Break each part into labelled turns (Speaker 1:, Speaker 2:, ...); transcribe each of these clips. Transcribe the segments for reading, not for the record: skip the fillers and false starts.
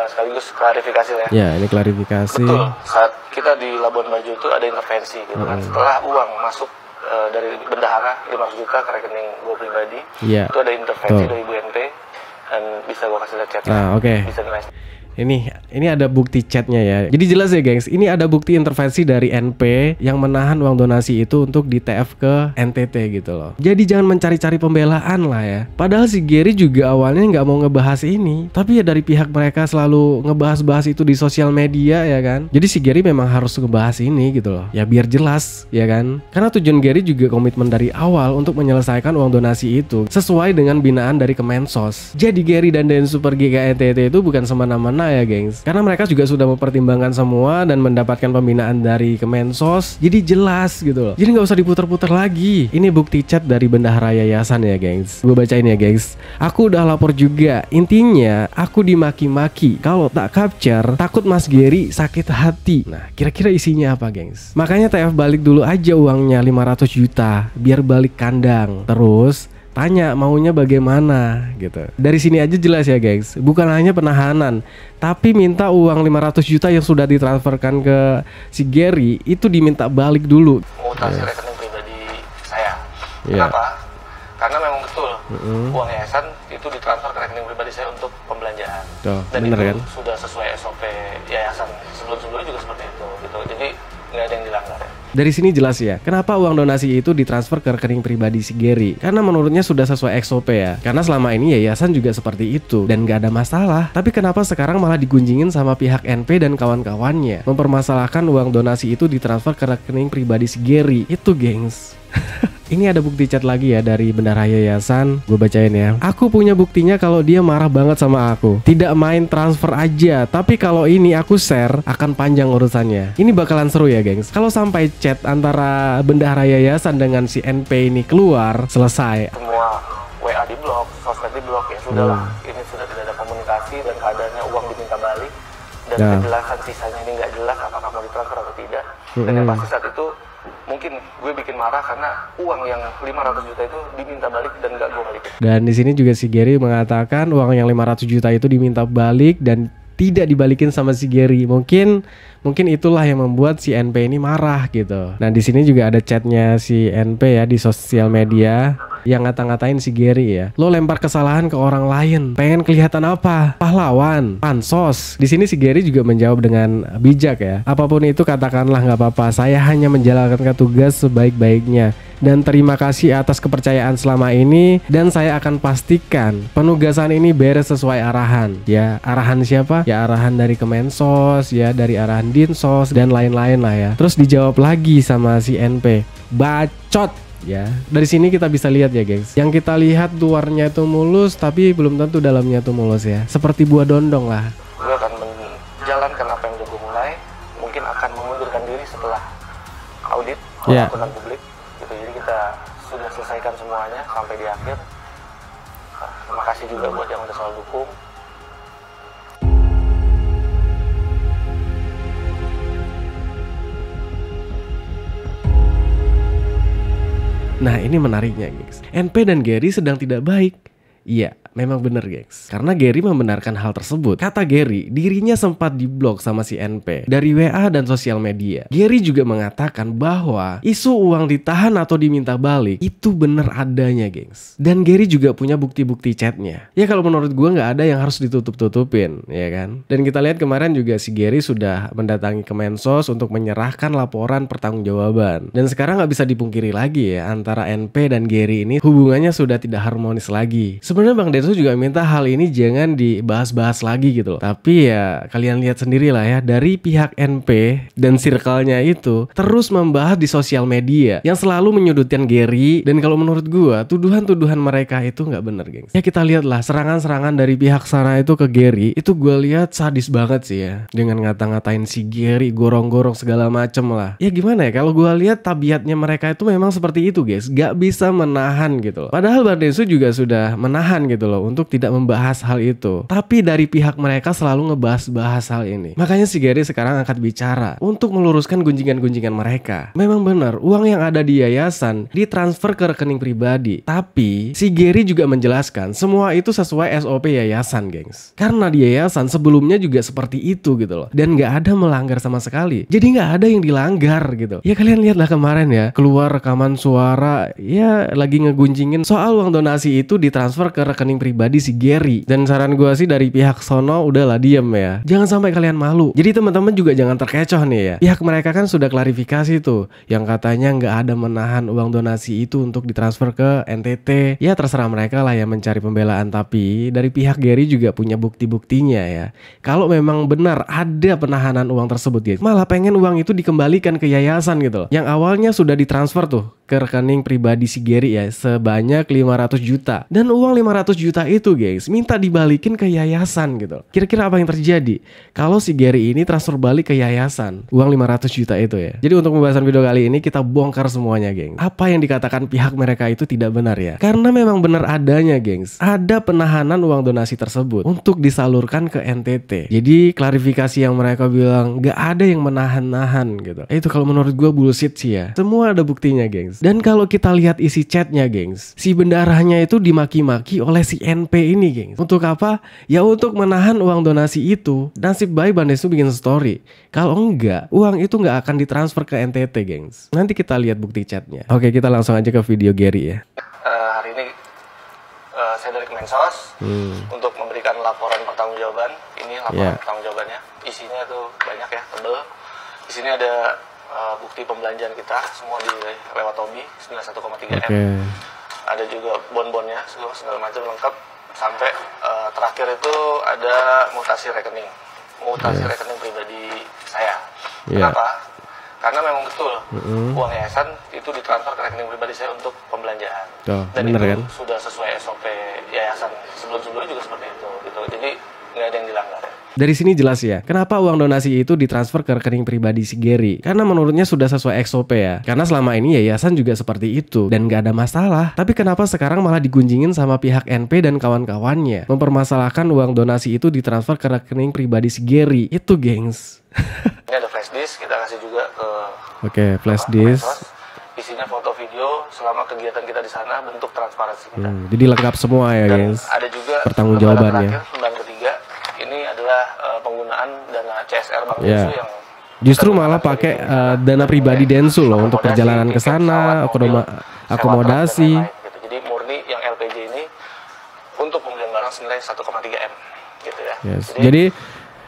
Speaker 1: sekaligus klarifikasi lah ya.
Speaker 2: Ya, ini klarifikasi.
Speaker 1: Betul, saat kita di Labuan Bajo itu ada intervensi gitu kan. Setelah uang masuk dari bendahara 500 juta ke rekening gue pribadi, itu ada intervensi dari BNP dan bisa gue kasih lihat chatnya.
Speaker 2: Nah, oke.
Speaker 1: Bisa nilai.
Speaker 2: Ini ada bukti chatnya ya. Jadi jelas ya gengs, ini ada bukti intervensi dari NP yang menahan uang donasi itu untuk di TF ke NTT gitu loh. Jadi jangan mencari-cari pembelaan lah ya. Padahal si Gary juga awalnya nggak mau ngebahas ini, tapi ya dari pihak mereka selalu ngebahas-bahas itu di sosial media ya kan. Jadi si Gary memang harus ngebahas ini gitu loh. Ya biar jelas ya kan. Karena tujuan Gary juga komitmen dari awal untuk menyelesaikan uang donasi itu sesuai dengan binaan dari Kemensos. Jadi Gary dan Densu pergi ke NTT itu bukan semena-mena ya gengs, karena mereka juga sudah mempertimbangkan semua dan mendapatkan pembinaan dari Kemensos. Jadi jelas gitu loh. Jadi nggak usah diputar-putar lagi. Ini bukti chat dari bendahara yayasan ya gengs. Gue bacain ya gengs. Aku udah lapor juga. Intinya aku dimaki-maki. Kalau tak capture takut Mas Gary sakit hati. Nah kira-kira isinya apa gengs? Makanya TF balik dulu aja uangnya 500 juta biar balik kandang. Terus tanya maunya bagaimana gitu. Dari sini aja jelas ya guys, bukan hanya penahanan, tapi minta uang 500 juta yang sudah ditransferkan ke si Gary itu diminta balik dulu.
Speaker 1: Mutasi rekening pribadi saya. Kenapa? Karena memang betul uang yayasan itu ditransfer ke rekening pribadi saya untuk pembelanjaan. Dan bener, itu kan? Sudah sesuai SOP yayasan sebelum-sebelumnya juga seperti itu gitu. Jadi nggak ada yang dilanggar ya.
Speaker 2: Dari sini jelas ya, kenapa uang donasi itu ditransfer ke rekening pribadi si Gary. Karena menurutnya sudah sesuai SOP ya. Karena selama ini yayasan juga seperti itu dan gak ada masalah. Tapi kenapa sekarang malah digunjingin sama pihak NP dan kawan-kawannya mempermasalahkan uang donasi itu ditransfer ke rekening pribadi si Gary. Itu gengs. Ini ada bukti chat lagi ya dari bendahara yayasan. Gue bacain ya. Aku punya buktinya kalau dia marah banget sama aku. Tidak main transfer aja, tapi kalau ini aku share akan panjang urusannya. Ini bakalan seru ya gengs. Kalau sampai chat antara bendahara yayasan dengan si NP ini keluar, selesai.
Speaker 1: Semua WA di blok, sosmed di blok ya sudahlah. Ini sudah tidak ada komunikasi dan keadaannya uang diminta balik. Dan penjelasan sisanya ini nggak jelas apakah mau ditransfer atau tidak. Dan yang pasti saat itu mungkin gue bikin marah karena uang yang 500 juta itu diminta balik dan gak gue balikin. Dan di sini juga si Gary mengatakan uang yang 500 juta itu diminta balik dan tidak dibalikin sama si Gary. Mungkin itulah yang membuat si NP ini marah gitu. Nah di sini juga ada chatnya si NP ya di sosial media yang ngata-ngatain si Gary ya. Lo lempar kesalahan ke orang lain. Pengen kelihatan apa? Pahlawan, pansos. Di sini si Gary juga menjawab dengan bijak ya. Apapun itu katakanlah nggak apa-apa. Saya hanya menjalankan tugas sebaik-baiknya. Dan terima kasih atas kepercayaan selama ini. Dan saya akan pastikan penugasan ini beres sesuai arahan. Ya arahan siapa? Ya arahan dari Kemensos, ya dari arahan Dinsos dan lain-lain lah ya. Terus dijawab lagi sama si NP. Bacot. Ya, dari sini kita bisa lihat ya gengs. Yang kita lihat luarnya itu mulus, tapi belum tentu dalamnya itu mulus ya. Seperti buah dondong lah. Gue akan menjalankan apa yang udah gue mulai. Mungkin akan mengundurkan diri setelah audit akuntan publik gitu. Jadi kita sudah selesaikan semuanya sampai di akhir. Terima kasih juga buat yang udah selalu dukung. Nah ini menariknya gengs, NP dan Gary sedang tidak baik. Iya, memang bener gengs. Karena Gary membenarkan hal tersebut. Kata Gary, dirinya sempat diblok sama si NP dari WA dan sosial media. Gary juga mengatakan bahwa isu uang ditahan atau diminta balik itu bener adanya gengs. Dan Gary juga punya bukti-bukti chatnya. Ya kalau menurut gue nggak ada yang harus ditutup-tutupin, ya kan. Dan kita lihat kemarin juga si Gary sudah mendatangi Kemensos untuk menyerahkan laporan pertanggungjawaban. Dan sekarang nggak bisa dipungkiri lagi ya, antara NP dan Gary ini hubungannya sudah tidak harmonis lagi. Sebenarnya Bang Densu juga minta hal ini jangan dibahas-bahas lagi gitu loh. Tapi ya kalian lihat sendiri lah ya, dari pihak NP dan circle-nya itu terus membahas di sosial media yang selalu menyudutkan Gary. Dan kalau menurut gua tuduhan-tuduhan mereka itu nggak bener gengs. Ya kita lihat lah serangan-serangan dari pihak sana itu ke Gary, itu gua lihat sadis banget sih ya. Dengan ngata-ngatain si Gary, gorong-gorong segala macem lah. Ya gimana ya, kalau gua lihat tabiatnya mereka itu memang seperti itu guys, gak bisa menahan gitu loh. Padahal Bang Densu juga sudah menahan gitu loh
Speaker 2: loh untuk tidak membahas hal itu. Tapi dari pihak mereka selalu ngebahas-bahas hal ini. Makanya si Gary sekarang angkat bicara untuk meluruskan gunjingan-gunjingan mereka. Memang benar, uang yang ada di yayasan ditransfer ke rekening pribadi. Tapi si Gary juga menjelaskan semua itu sesuai SOP yayasan, gengs. Karena di yayasan sebelumnya juga seperti itu gitu loh. Dan nggak ada melanggar sama sekali. Jadi nggak ada yang dilanggar gitu. Ya kalian lihatlah kemarin ya, keluar rekaman suara ya lagi ngegunjingin soal uang donasi itu ditransfer ke rekening pribadi si Gary. Dan saran gue sih dari pihak sono udahlah diem ya. Jangan sampai kalian malu. Jadi teman-teman juga jangan terkecoh nih ya. Pihak mereka kan sudah klarifikasi tuh yang katanya nggak ada menahan uang donasi itu untuk ditransfer ke NTT. Ya terserah mereka lah yang mencari pembelaan, tapi dari pihak Gary juga punya bukti-buktinya ya. Kalau memang benar ada penahanan uang tersebut ya, malah pengen uang itu dikembalikan ke yayasan gitu loh. Yang awalnya sudah ditransfer tuh ke rekening pribadi si Gary ya sebanyak 500 juta. Dan uang 500 juta itu guys minta dibalikin ke yayasan gitu. Kira-kira apa yang terjadi kalau si Gary ini transfer balik ke yayasan uang 500 juta itu ya. Jadi untuk pembahasan video kali ini kita bongkar semuanya geng. Apa yang dikatakan pihak mereka itu tidak benar ya. Karena memang benar adanya gengs, ada penahanan uang donasi tersebut untuk disalurkan ke NTT. Jadi klarifikasi yang mereka bilang gak ada yang menahan-nahan gitu, itu kalau menurut gue bullshit sih ya. Semua ada buktinya gengs. Dan kalau kita lihat isi chatnya gengs, si bendaharanya itu dimaki-maki oleh si NP ini gengs. Untuk apa? Ya untuk menahan uang donasi itu. Nasib baik Bandesu bikin story. Kalau enggak, uang itu nggak akan ditransfer ke NTT gengs. Nanti kita lihat bukti chatnya. Oke, kita langsung aja ke video Gary ya.
Speaker 1: Hari ini saya dari Kemensos untuk memberikan laporan pertanggungjawaban. Ini laporan pertanggungjawabannya. Isinya tuh banyak ya, tebel. Di sini ada bukti pembelanjaan kita semua di lewat Tobi 91,3 M. Ada juga bon-bonnya segala macam lengkap sampai terakhir itu ada mutasi rekening rekening pribadi saya. Kenapa? Karena memang betul uang yayasan itu ditransfer ke rekening pribadi saya untuk pembelanjaan. Dan itu kan sudah sesuai SOP yayasan sebelum-sebelumnya juga seperti itu gitu. Jadi nggak ada yang dilanggar.
Speaker 2: Dari sini jelas ya, kenapa uang donasi itu ditransfer ke rekening pribadi si Gary. Karena menurutnya sudah sesuai SOP ya. Karena selama ini yayasan juga seperti itu dan gak ada masalah. Tapi kenapa sekarang malah digunjingin sama pihak NP dan kawan-kawannya mempermasalahkan uang donasi itu ditransfer ke rekening pribadi si Gary. Itu gengs.
Speaker 1: Ini ada flash disk, kita kasih juga
Speaker 2: ke
Speaker 1: ke
Speaker 2: flash disk.
Speaker 1: Isinya foto video selama kegiatan kita di sana, bentuk transparansi kita.
Speaker 2: Jadi lengkap semua ya guys.
Speaker 1: Ada juga
Speaker 2: pertanggungjawabannya.
Speaker 1: Lembaga ketiga. Ini adalah penggunaan dana CSR Bank Densu yang
Speaker 2: justru malah pakai dana pribadi Densu loh untuk perjalanan ke sana, akomodasi.
Speaker 1: Gitu. Jadi murni yang LPJ ini untuk pembelian barang senilai 1,3 M gitu ya.
Speaker 2: Jadi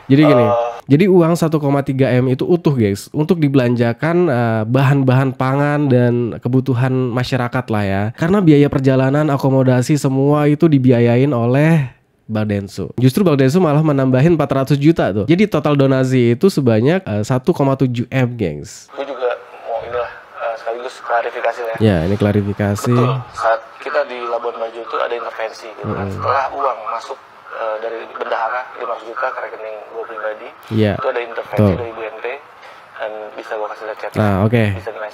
Speaker 2: gini. Jadi uang 1,3 M itu utuh guys untuk dibelanjakan bahan-bahan pangan dan kebutuhan masyarakat lah ya. Karena biaya perjalanan, akomodasi semua itu dibiayain oleh Bank Densu. Justru Bank Densu malah menambahin 400 juta tuh. Jadi total donasi itu sebanyak 1,7 M gengs.
Speaker 1: Gue juga mau inilah sekaligus klarifikasi ya.
Speaker 2: Ya ini klarifikasi.
Speaker 1: Betul, saat kita di Labuan Bajo itu ada intervensi gitu kan. Setelah uang masuk dari bendahara 500 juta ke rekening gue pribadi, itu ada intervensi dari BNP dan bisa gue kasih lihat chatnya.
Speaker 2: Nah bisa nilai.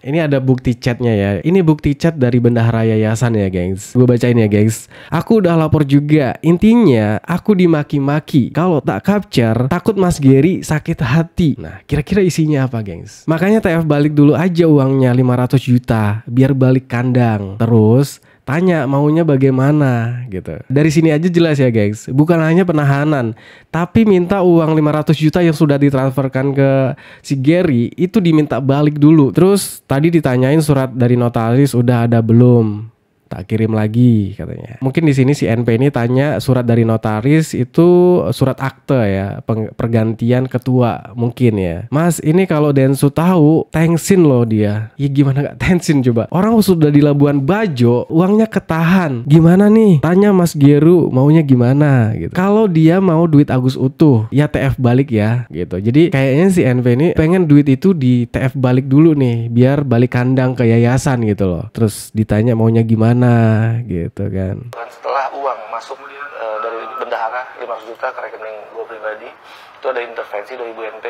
Speaker 2: Ini ada bukti chatnya ya. Ini bukti chat dari bendahara yayasan ya gengs. Gue bacain ya gengs. Aku udah lapor juga. Intinya aku dimaki-maki. Kalau tak capture takut Mas Gary sakit hati. Nah kira-kira isinya apa gengs? Makanya TF balik dulu aja uangnya 500 juta biar balik kandang. Terus tanya maunya bagaimana gitu. Dari sini aja jelas ya guys, bukan hanya penahanan, tapi minta uang 500 juta yang sudah ditransferkan ke si Gary itu diminta balik dulu. Terus tadi ditanyain surat dari notaris udah ada belum? Tak kirim lagi katanya. Mungkin di sini si NP ini tanya surat dari notaris itu surat akte ya, pergantian ketua mungkin ya. Mas ini kalau Densu tahu tensin loh dia. Ya gimana gak tensin coba. Orang sudah di Labuan Bajo uangnya ketahan. Gimana nih? Tanya Mas Geru maunya gimana gitu. Kalau dia mau duit Agus utuh ya TF balik ya gitu. Jadi kayaknya si NP ini pengen duit itu di TF balik dulu nih biar balik kandang ke yayasan gitu loh. Terus ditanya maunya gimana gitu kan.
Speaker 1: Setelah uang masuk dari bendahara 500 juta ke rekening gue pribadi, itu ada intervensi dari BNP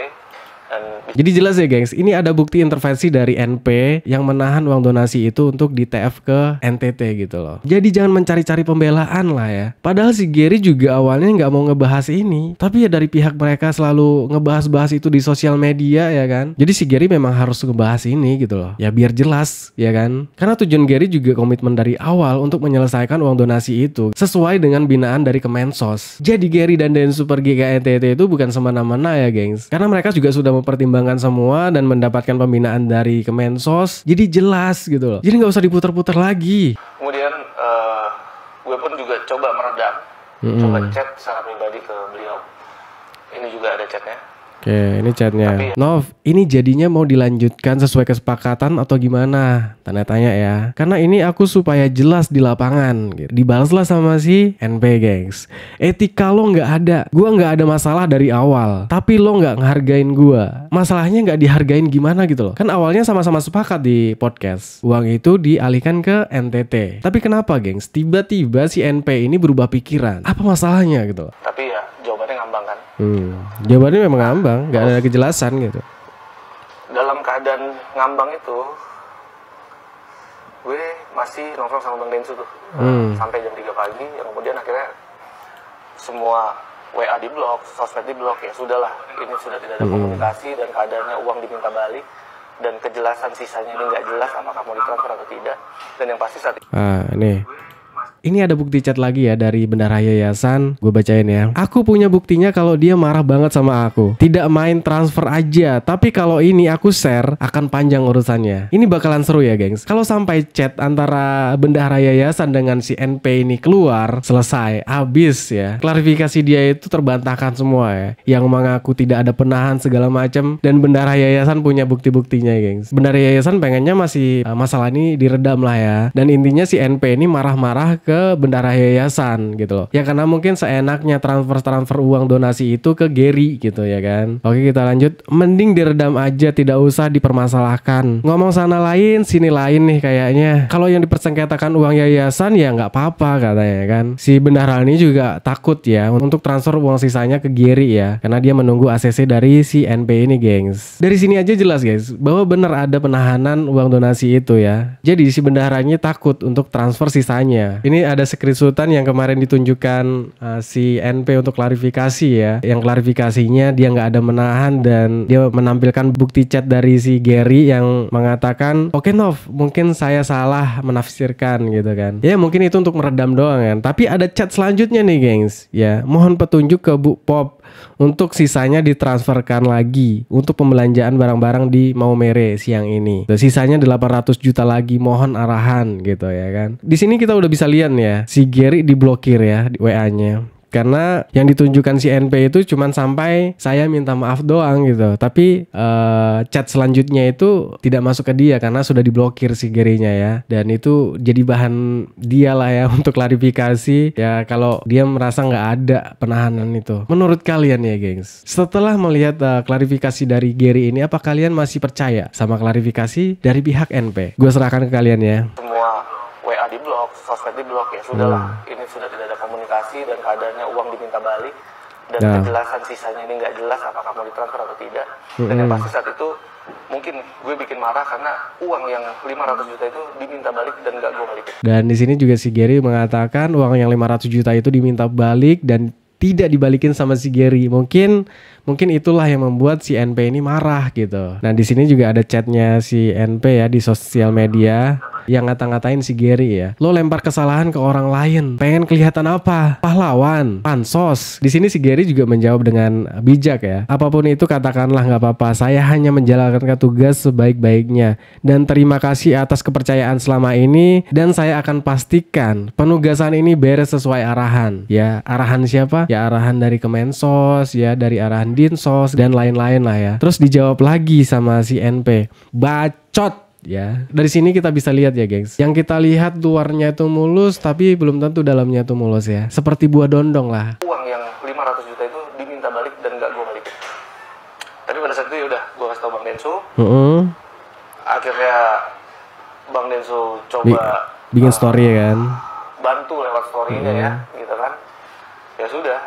Speaker 1: Dan
Speaker 2: jadi jelas ya gengs, ini ada bukti intervensi dari NP yang menahan uang donasi itu untuk di TF ke NTT gitu loh. Jadi jangan mencari-cari pembelaan lah ya. Padahal si Gary juga awalnya nggak mau ngebahas ini, tapi ya dari pihak mereka selalu ngebahas-bahas itu di sosial media ya kan. Jadi si Gary memang harus ngebahas ini gitu loh. Ya biar jelas ya kan. Karena tujuan Gary juga komitmen dari awal untuk menyelesaikan uang donasi itu sesuai dengan binaan dari Kemensos. Jadi Gary dan Densu pergi ke NTT itu bukan semena-mena ya gengs. Karena mereka juga sudah mempertimbangkan semua dan mendapatkan pembinaan dari Kemensos. Jadi jelas gitu loh. Jadi nggak usah diputar-putar lagi.
Speaker 1: Kemudian gue pun juga coba meredam, coba chat secara pribadi ke beliau. Ini juga ada chatnya.
Speaker 2: Oke, ini chatnya. Nov, ini jadinya mau dilanjutkan sesuai kesepakatan atau gimana? Tanda tanya ya. Karena ini aku supaya jelas di lapangan. Gitu. Dibalaslah sama si NP, gengs. Etika lo nggak ada. Gua nggak ada masalah dari awal. Tapi lo nggak ngehargain gua. Masalahnya nggak dihargain gimana gitu loh. Kan awalnya sama-sama sepakat di podcast. Uang itu dialihkan ke NTT. Tapi kenapa, gengs? Tiba-tiba si NP ini berubah pikiran. Apa masalahnya gitu loh?
Speaker 1: Tapi ya jawabannya ngambang kan.
Speaker 2: Jawabannya memang ngambang, nggak ada kejelasan gitu.
Speaker 1: Dalam keadaan ngambang itu, gue masih nongkrong sama Bang Densu tuh sampai jam 3 pagi. Yang kemudian akhirnya semua WA di blok, sosmed di blok. Ya sudahlah, ini sudah tidak ada komunikasi dan keadaannya uang diminta balik dan kejelasan sisanya ini nggak jelas apakah mau ditransfer atau tidak. Dan yang pasti saat
Speaker 2: nih. Ini ada bukti chat lagi ya dari Bendahara Yayasan. Gue bacain ya. Aku punya buktinya kalau dia marah banget sama aku. Tidak main transfer aja. Tapi kalau ini aku share, akan panjang urusannya. Ini bakalan seru ya gengs. Kalau sampai chat antara Bendahara Yayasan dengan si NP ini keluar, selesai, habis ya. Klarifikasi dia itu terbantahkan semua ya. Yang mengaku tidak ada penahan segala macam. Dan Bendahara Yayasan punya bukti-buktinya gengs. Bendahara Yayasan pengennya masih masalah ini diredam lah ya. Dan intinya si NP ini marah-marah ke Bendahara Yayasan gitu loh. Ya karena mungkin seenaknya transfer uang donasi itu ke Gary gitu ya kan. Oke, kita lanjut. Mending diredam aja, tidak usah dipermasalahkan. Ngomong sana lain sini lain nih kayaknya. Kalau yang dipersengketakan uang yayasan ya nggak apa-apa katanya kan. Si Bendahara ini juga takut ya untuk transfer uang sisanya ke Gary ya. Karena dia menunggu ACC dari si NP ini gengs. Dari sini aja jelas guys bahwa benar ada penahanan uang donasi itu ya. Jadi si bendaharanya takut untuk transfer sisanya. Ini ada screenshotan yang kemarin ditunjukkan si NP untuk klarifikasi ya. Yang klarifikasinya dia nggak ada menahan dan dia menampilkan bukti chat dari si Gary yang mengatakan, "Oke Nov, mungkin saya salah menafsirkan gitu kan." Ya mungkin itu untuk meredam doang kan. Tapi ada chat selanjutnya nih gengs. Ya, mohon petunjuk ke Bu Pop untuk sisanya ditransferkan lagi untuk pembelanjaan barang-barang di Maumere siang ini. Sisanya 800 juta lagi, mohon arahan gitu ya kan. Di sini kita udah bisa lihat ya, si Gary diblokir ya di WA-nya. Karena yang ditunjukkan si NP itu cuman sampai saya minta maaf doang gitu. Tapi chat selanjutnya itu tidak masuk ke dia karena sudah diblokir si Gary-nya ya. Dan itu jadi bahan dia lah ya untuk klarifikasi. Ya kalau dia merasa nggak ada penahanan itu. Menurut kalian ya gengs, setelah melihat klarifikasi dari Gary ini, apa kalian masih percaya sama klarifikasi dari pihak NP? Gue serahkan ke kalian ya.
Speaker 1: Semua WA di blok, sosmed di blok, ya sudahlah. Ini sudah tidak ada komunikasi dan keadaannya uang diminta balik dan kejelasan sisanya ini nggak jelas apakah mau ditransfer atau tidak. Dan yang pasti saat itu mungkin gue bikin marah karena uang yang 500 juta itu diminta balik dan nggak gue balikin.
Speaker 2: Dan di sini juga si Gary mengatakan uang yang 500 juta itu diminta balik dan tidak dibalikin sama si Gary. Mungkin itulah yang membuat si NP ini marah gitu. Nah di sini juga ada chatnya si NP ya di sosial media yang ngata-ngatain si Gary ya. Lo lempar kesalahan ke orang lain. Pengen kelihatan apa? Pahlawan, pansos. Di sini si Gary juga menjawab dengan bijak ya. Apapun itu katakanlah nggak apa-apa. Saya hanya menjalankan tugas sebaik-baiknya dan terima kasih atas kepercayaan selama ini dan saya akan pastikan penugasan ini beres sesuai arahan. Ya arahan siapa? Ya arahan dari Kemensos ya, dari arahan Dinsos dan lain-lain lah ya. Terus dijawab lagi sama si NP. Bacot. Ya, dari sini kita bisa lihat ya gengs. Yang kita lihat luarnya itu mulus tapi belum tentu dalamnya itu mulus ya. Seperti buah dondong lah.
Speaker 1: Uang yang 500 juta itu diminta balik dan gak gue balikin. Tapi pada saat itu ya udah gue kasih tau Bang Densu. Akhirnya Bang Densu coba
Speaker 2: bikin story ya kan.
Speaker 1: Bantu lewat story-nya ya, gitu kan. Ya sudah,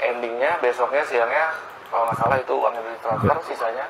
Speaker 1: endingnya besoknya siangnya kalau nggak salah itu uangnya ditransfer, sisanya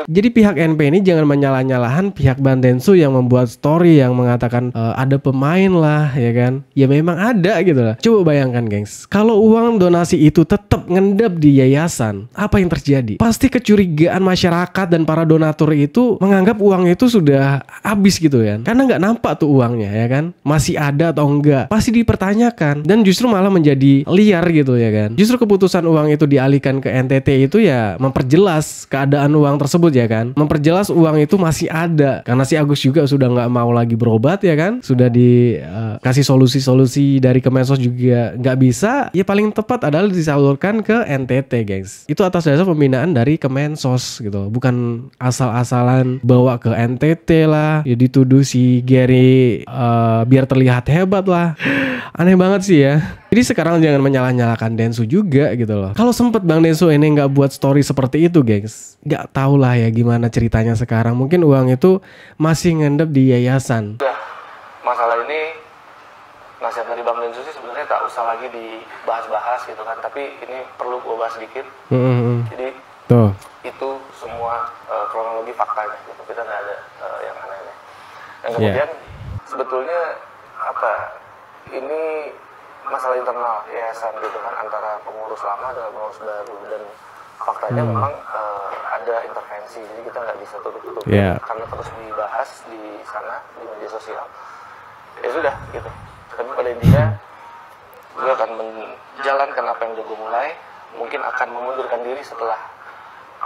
Speaker 2: jadi pihak NP ini jangan menyalah-nyalahan pihak Bandensu yang membuat story yang mengatakan ada pemain lah ya kan. Ya memang ada gitu lah. Coba bayangkan gengs, kalau uang donasi itu tetap ngendap di yayasan, apa yang terjadi? Pasti kecurigaan masyarakat dan para donatur itu menganggap uang itu sudah habis gitu kan. Karena nggak nampak tuh uangnya ya kan. Masih ada atau enggak, pasti dipertanyakan. Dan justru malah menjadi liar gitu ya kan. Justru keputusan uang itu dialihkan ke NTT itu ya memperjelas keadaan uang tersebut ya kan, memperjelas uang itu masih ada karena si Agus juga sudah nggak mau lagi berobat ya kan, sudah dikasih solusi-solusi dari Kemensos juga nggak bisa, ya paling tepat adalah disalurkan ke NTT guys. Itu atas dasar pembinaan dari Kemensos gitu, bukan asal-asalan bawa ke NTT lah, ya dituduh si Gary biar terlihat hebat lah. Aneh banget sih ya. Jadi sekarang jangan menyalah-nyalakan Densu juga gitu loh. Kalau sempet Bang Densu ini nggak buat story seperti itu gengs, nggak tahu lah ya gimana ceritanya sekarang. Mungkin uang itu masih ngendep di yayasan.
Speaker 1: Masalah ini nasihat dari Bang Densu sih sebenarnya tak usah lagi dibahas-bahas gitu kan. Tapi ini perlu gue bahas sedikit. Jadi
Speaker 2: tuh,
Speaker 1: itu semua kronologi faktanya gitu. Kita nggak ada yang aneh-aneh. Dan kemudian sebetulnya apa? Ini masalah internal yayasan gitu kan, antara pengurus lama dengan pengurus baru, dan faktanya memang ada intervensi, jadi kita nggak bisa tutup-tutup karena terus dibahas di sana di media sosial. Ya sudah gitu. Tapi pada intinya gue akan menjalankan apa yang udah gue mulai, mungkin akan mengundurkan diri setelah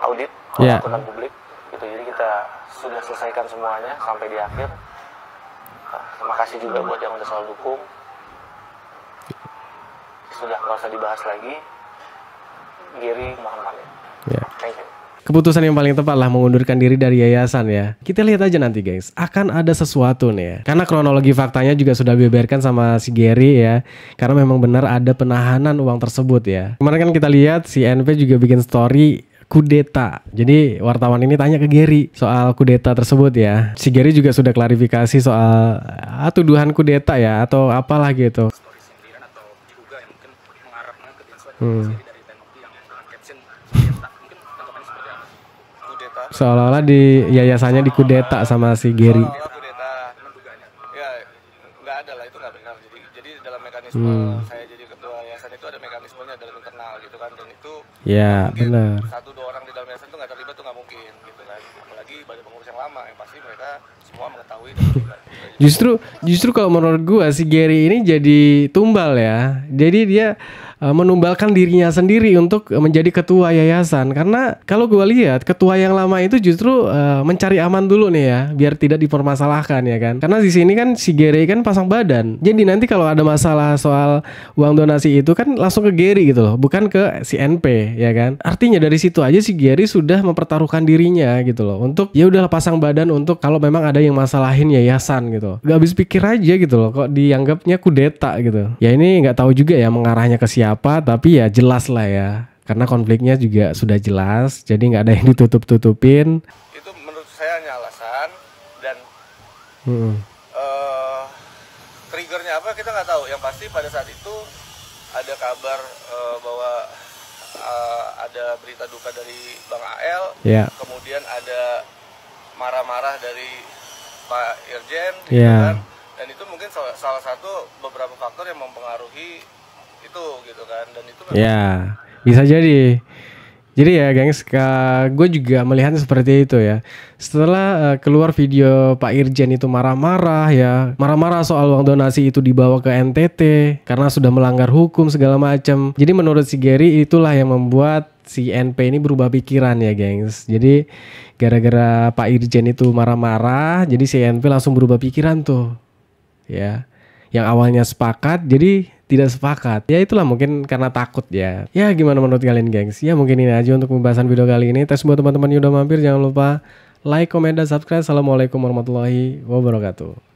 Speaker 1: audit akuntan publik gitu. Jadi kita sudah selesaikan semuanya sampai di akhir. Terima kasih juga buat yang udah selalu dukung. Sudah nggak usah dibahas lagi. Giri mohon pamit. Thank you.
Speaker 2: Keputusan yang paling tepat lah mengundurkan diri dari yayasan ya. Kita lihat aja nanti guys, akan ada sesuatu nih ya. Karena kronologi faktanya juga sudah dibeberkan sama si Gary ya. Karena memang benar ada penahanan uang tersebut ya. Kemarin kan kita lihat si NP juga bikin story kudeta. Jadi wartawan ini tanya ke Gary soal kudeta tersebut ya. Si Gary juga sudah klarifikasi soal tuduhan kudeta ya atau apalah gitu. Seolah-olah di yayasannya dikudeta sama si Gary.
Speaker 1: Ya nggak ada lah, itu nggak benar. Jadi dalam mekanisme saya jadi ketua yayasan itu ada mekanismenya dalam internal gitu kan, dan itu
Speaker 2: ya benar.
Speaker 1: Satu dua orang di dalam yayasan itu nggak terlibat tuh nggak mungkin gitu kan. Apalagi banyak pengurus yang lama yang pasti mereka semua mengetahui dan terlibat.
Speaker 2: Justru kalau menurut gua si Gary ini jadi tumbal ya. Jadi dia menumbalkan dirinya sendiri untuk menjadi ketua yayasan, karena kalau gue lihat ketua yang lama itu justru mencari aman dulu nih ya, biar tidak dipermasalahkan ya kan. Karena di sini kan si Gary kan pasang badan, jadi nanti kalau ada masalah soal uang donasi itu kan langsung ke Gary gitu loh, bukan ke si NP ya kan. Artinya dari situ aja si Gary sudah mempertaruhkan dirinya gitu loh, untuk ya udahlah pasang badan untuk kalau memang ada yang masalahin yayasan gitu. Gak habis pikir aja gitu loh, kok dianggapnya kudeta gitu. Ya ini nggak tahu juga ya mengarahnya ke siapa. Tapi ya jelas lah ya, karena konfliknya juga sudah jelas, jadi nggak ada yang ditutup-tutupin.
Speaker 1: Itu menurut saya hanya alasan, dan triggernya apa kita nggak tahu. Yang pasti pada saat itu ada kabar bahwa ada berita duka dari Bang AL, kemudian ada marah-marah dari Pak Irjen gitu kan, dan itu mungkin salah satu beberapa faktor yang mempengaruhi itu gitu kan, dan itu
Speaker 2: ya bisa jadi ya gengs, gue juga melihatnya seperti itu ya. Setelah keluar video Pak Irjen itu marah-marah soal uang donasi itu dibawa ke NTT karena sudah melanggar hukum segala macam. Jadi menurut si Gary itulah yang membuat si NP ini berubah pikiran ya gengs. Jadi gara-gara Pak Irjen itu marah-marah, jadi si NP langsung berubah pikiran tuh ya. Yang awalnya sepakat jadi tidak sepakat. Ya itulah mungkin karena takut ya. Ya gimana menurut kalian gengs? Ya mungkin ini aja untuk pembahasan video kali ini. Terus buat teman-teman yang udah mampir jangan lupa like, komen, dan subscribe. Assalamualaikum warahmatullahi wabarakatuh.